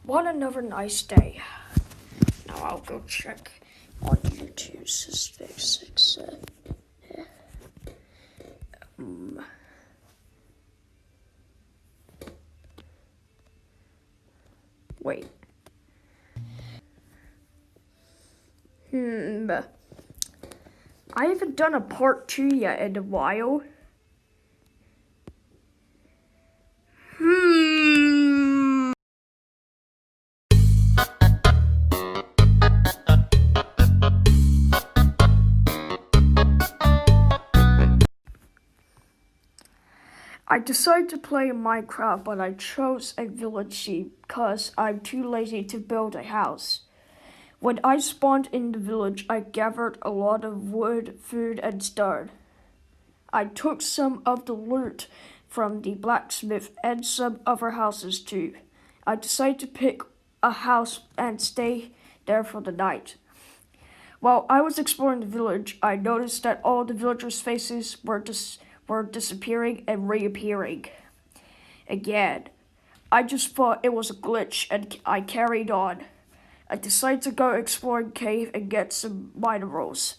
What another nice day. Now I'll go check on YouTube. Wait. I haven't done a part 2 yet in a while. I decided to play Minecraft, but I chose a village because I'm too lazy to build a house. When I spawned in the village, I gathered a lot of wood, food, and stone. I took some of the loot from the blacksmith and some other houses too. I decided to pick a house and stay there for the night. While I was exploring the village, I noticed that all the villagers' faces were disappearing and reappearing again. I just thought it was a glitch and I carried on. I decided to go explore a cave and get some minerals.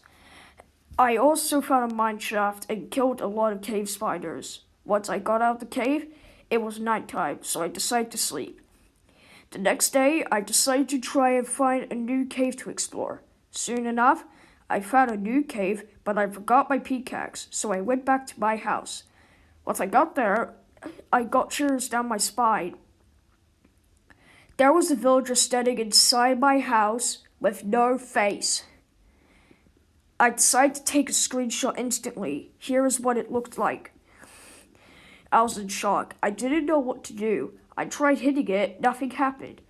I also found a mine shaft and killed a lot of cave spiders. Once I got out of the cave, it was nighttime, so I decided to sleep. The next day, I decided to try and find a new cave to explore. Soon enough, I found a new cave, but I forgot my pickaxe, so I went back to my house. Once I got there, I got shivers down my spine. There was a villager standing inside my house with no face. I decided to take a screenshot instantly. Here is what it looked like. I was in shock. I didn't know what to do. I tried hitting it, nothing happened.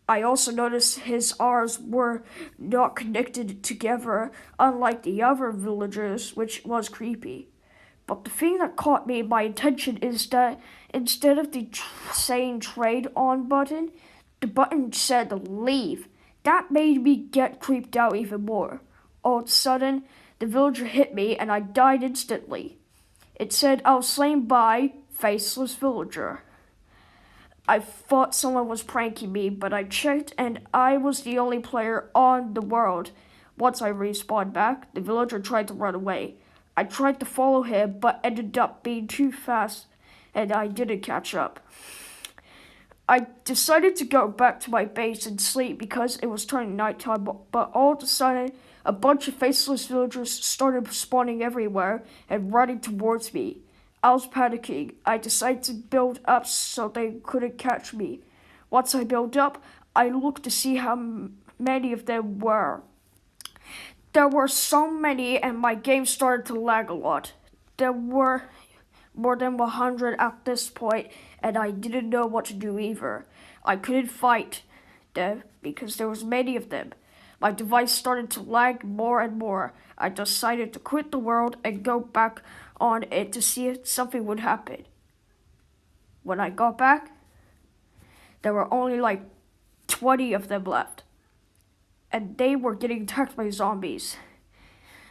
I also noticed his arms were not connected together, unlike the other villagers, which was creepy. But the thing that caught my attention is that instead of the saying trade on button, the button said leave. That made me get creeped out even more. All of a sudden, the villager hit me and I died instantly. It said I was slain by Faceless Villager. I thought someone was pranking me, but I checked and I was the only player on the world. Once I respawned back, the villager tried to run away. I tried to follow him, but ended up being too fast and I didn't catch up. I decided to go back to my base and sleep because it was turning nighttime, but all of a sudden, a bunch of faceless villagers started spawning everywhere and running towards me. I was panicking. I decided to build up so they couldn't catch me. Once I built up, I looked to see how many of them were. There were so many and my game started to lag a lot. There were more than 100 at this point and I didn't know what to do either. I couldn't fight them because there was many of them. My device started to lag more and more. I decided to quit the world and go back on it to see if something would happen. When I got back, there were only like 20 of them left. And they were getting attacked by zombies.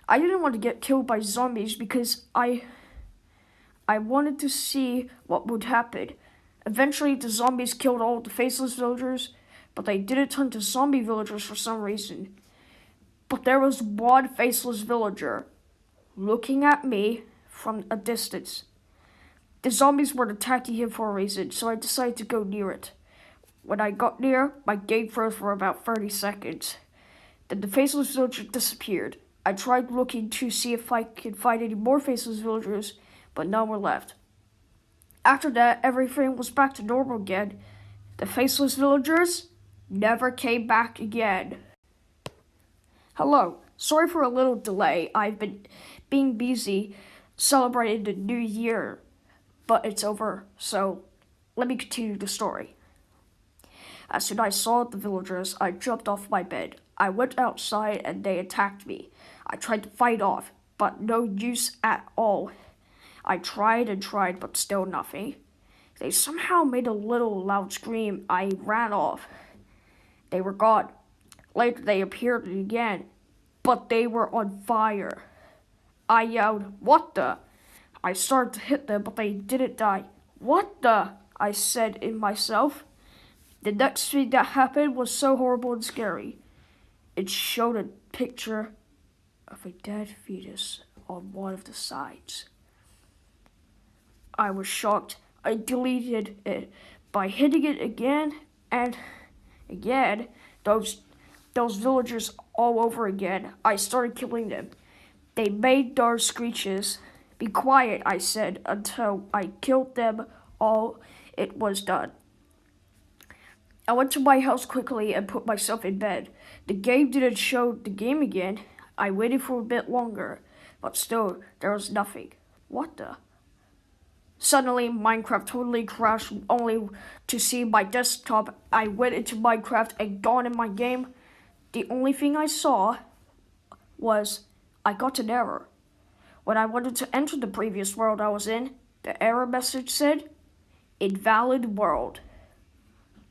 I didn't want to get killed by zombies because I wanted to see what would happen. Eventually, the zombies killed all the faceless villagers, but they didn't turn to zombie villagers for some reason. But there was one faceless villager looking at me from a distance. The zombies were attacking him for a reason, so I decided to go near it. When I got near, my game froze for about 30 seconds. Then the faceless villager disappeared. I tried looking to see if I could find any more faceless villagers, but none were left. After that, everything was back to normal again. The faceless villagers never came back again. Hello, sorry for a little delay. I've been being busy celebrating the new year, but it's over, so let me continue the story. As soon as I saw the villagers, I jumped off my bed. I went outside and they attacked me. I tried to fight off, but no use at all. I tried and tried, but still nothing. They somehow made a little loud scream. I ran off. They were gone. Later they appeared again, but they were on fire. I yelled, "What the?" I started to hit them, but they didn't die. "What the?" I said in myself. The next thing that happened was so horrible and scary. It showed a picture of a dead fetus on one of the sides. I was shocked. I deleted it by hitting it again and again. Those villagers all over again. I started killing them. They made their screeches. Be quiet, I said, until I killed them all. It was done. I went to my house quickly and put myself in bed. The game didn't show the game again. I waited for a bit longer, but still, there was nothing. What the? Suddenly, Minecraft totally crashed, only to see my desktop. I went into Minecraft and gone in my game. The only thing I saw was I got an error. When I wanted to enter the previous world I was in, the error message said, "Invalid world."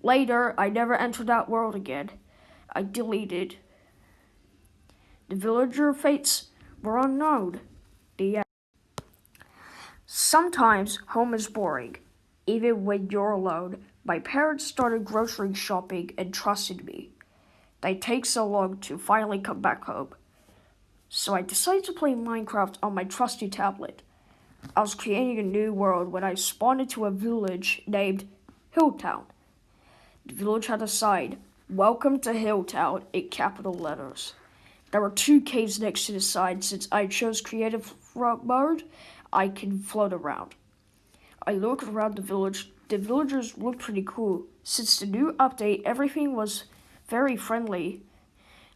Later, I never entered that world again. I deleted. The villager fates were unknown. The end. Sometimes home is boring, even when you're alone. My parents started grocery shopping and trusted me. They take so long to finally come back home. So I decided to play Minecraft on my trusty tablet. I was creating a new world when I spawned into a village named Hilltown. The village had a sign, "Welcome to Hilltown," in capital letters. There were 2 caves next to the sign. Since I chose creative mode, I can float around. I looked around the village. The villagers looked pretty cool. Since the new update, everything was very friendly.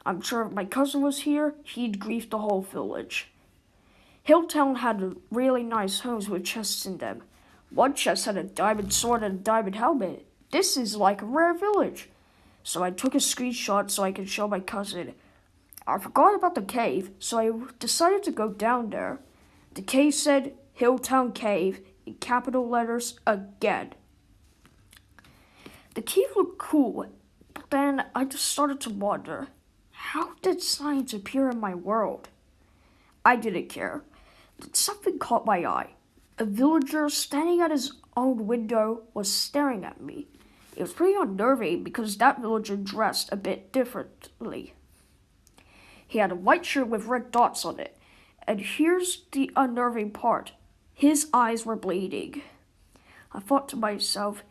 I'm sure if my cousin was here, he'd grief the whole village. Hilltown had really nice homes with chests in them. One chest had a diamond sword and a diamond helmet. This is like a rare village. So I took a screenshot so I could show my cousin. I forgot about the cave, so I decided to go down there. The cave said Hilltown Cave in capital letters again. The cave looked cool, but then I just started to wonder, how did signs appear in my world? I didn't care. Then something caught my eye. A villager standing at his own window was staring at me. It was pretty unnerving because that villager dressed a bit differently. He had a white shirt with red dots on it. And here's the unnerving part. His eyes were bleeding. I thought to myself,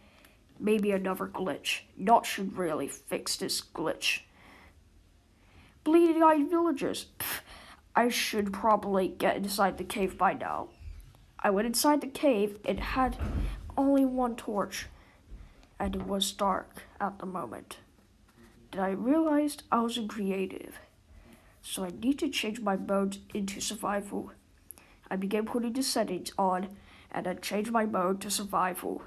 maybe another glitch. Not should really fix this glitch. Bleeding-eyed villagers. Pfft, I should probably get inside the cave by now. I went inside the cave. It had only one torch. And it was dark at the moment. Then I realized I was in creative. So I need to change my mode into survival. I began putting the settings on and then changed my mode to survival.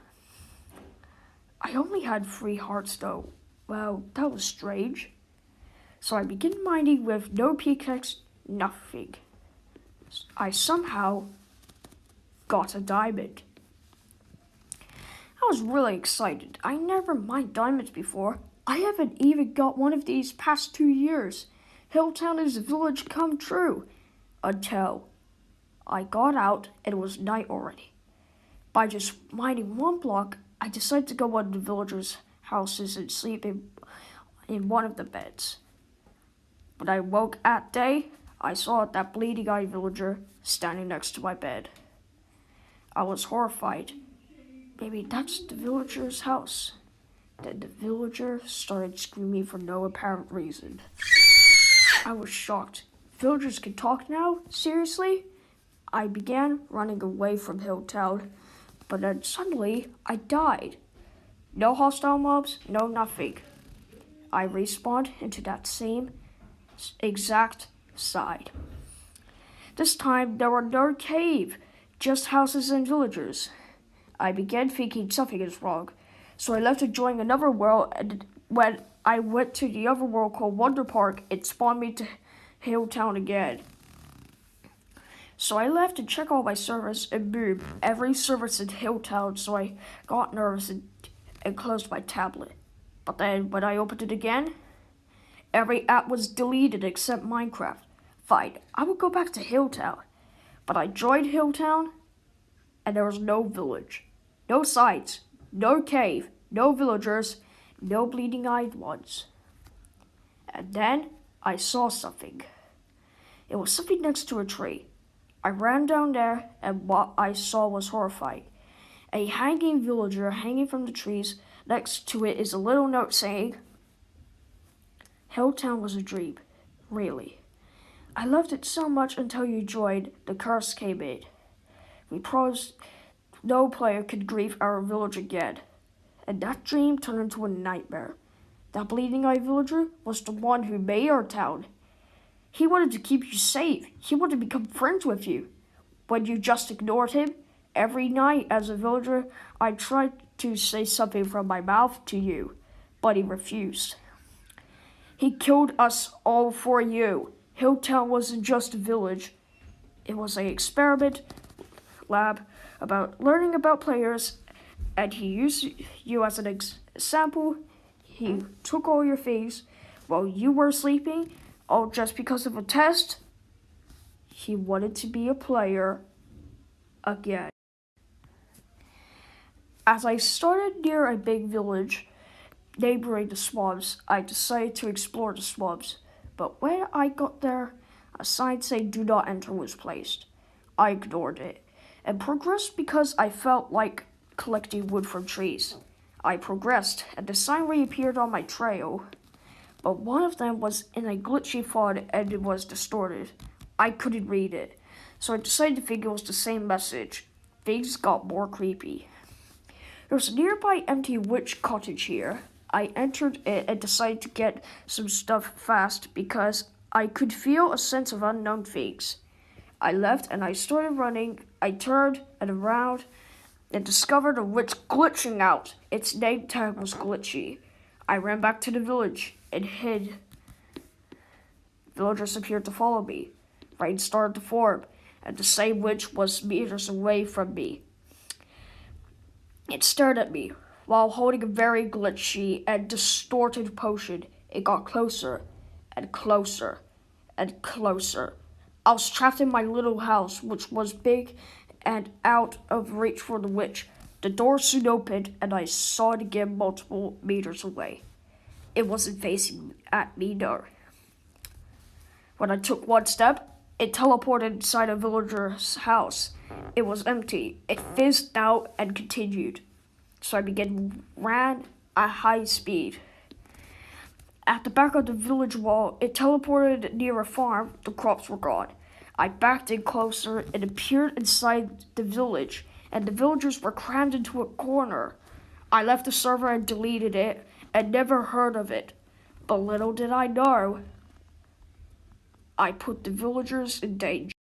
I only had 3 hearts though. Well, that was strange. So I began mining with no pickaxe, nothing. I somehow got a diamond. I was really excited. I never mined diamonds before. I haven't even got one of these past 2 years. Hilltown is a village come true. Until I got out and it was night already. By just mining 1 block, I decided to go on the villagers' houses and sleep in one of the beds. When I woke at day, I saw that bleeding-eyed villager standing next to my bed. I was horrified. Maybe that's the villager's house. Then the villager started screaming for no apparent reason. I was shocked. Villagers can talk now? Seriously? I began running away from Hilltown, but then suddenly I died. No hostile mobs, no nothing. I respawned into that same exact side. This time there were no cave, just houses and villagers. I began thinking something is wrong, so I left to join another world, and when I went to the other world called Wonder Park, it spawned me to Hilltown again. So I left to check all my servers, and boom, every server's in Hilltown, so I got nervous and closed my tablet. But then when I opened it again, every app was deleted except Minecraft. Fine, I would go back to Hilltown. But I joined Hilltown, and there was no village, no sites, no cave, no villagers, no bleeding-eyed ones. And then I saw something. It was something next to a tree. I ran down there, and what I saw was horrifying. A hanging villager hanging from the trees. Next to it is a little note saying, Hilltown was a dream. Really. I loved it so much until you joined. The curse came in. We promised no player could grieve our village again. And that dream turned into a nightmare. That bleeding-eyed villager was the one who made our town. He wanted to keep you safe. He wanted to become friends with you. When you just ignored him, every night as a villager, I tried to say something from my mouth to you, but he refused. He killed us all for you. Hilltown wasn't just a village. It was an experiment lab about learning about players, and he used you as an example. He took all your things while you were sleeping, all just because of a test. He wanted to be a player again. As I started near a big village neighboring the swamps, I decided to explore the swamps. But when I got there, a sign saying "Do not enter" was placed. I ignored it and progressed because I felt like collecting wood from trees. I progressed, and the sign reappeared on my trail. But one of them was in a glitchy font and it was distorted. I couldn't read it, so I decided to think it was the same message. Things got more creepy. There was a nearby empty witch cottage here. I entered it and decided to get some stuff fast because I could feel a sense of unknown things. I left and I started running. I turned and around and discovered a witch glitching out. Its name tag was glitchy. I ran back to the village and hid. Villagers appeared to follow me. Rain started to form, and the same witch was meters away from me. It stared at me while holding a very glitchy and distorted potion. It got closer and closer and closer. I was trapped in my little house, which was big and out of reach for the witch. The door soon opened, and I saw it again multiple meters away. It wasn't facing at me, no. When I took one step, it teleported inside a villager's house. It was empty. It fizzed out and continued. So I ran at high speed. At the back of the village wall, it teleported near a farm. The crops were gone. I backed in closer and appeared inside the village, and the villagers were crammed into a corner. I left the server and deleted it and never heard of it. But little did I know, I put the villagers in danger.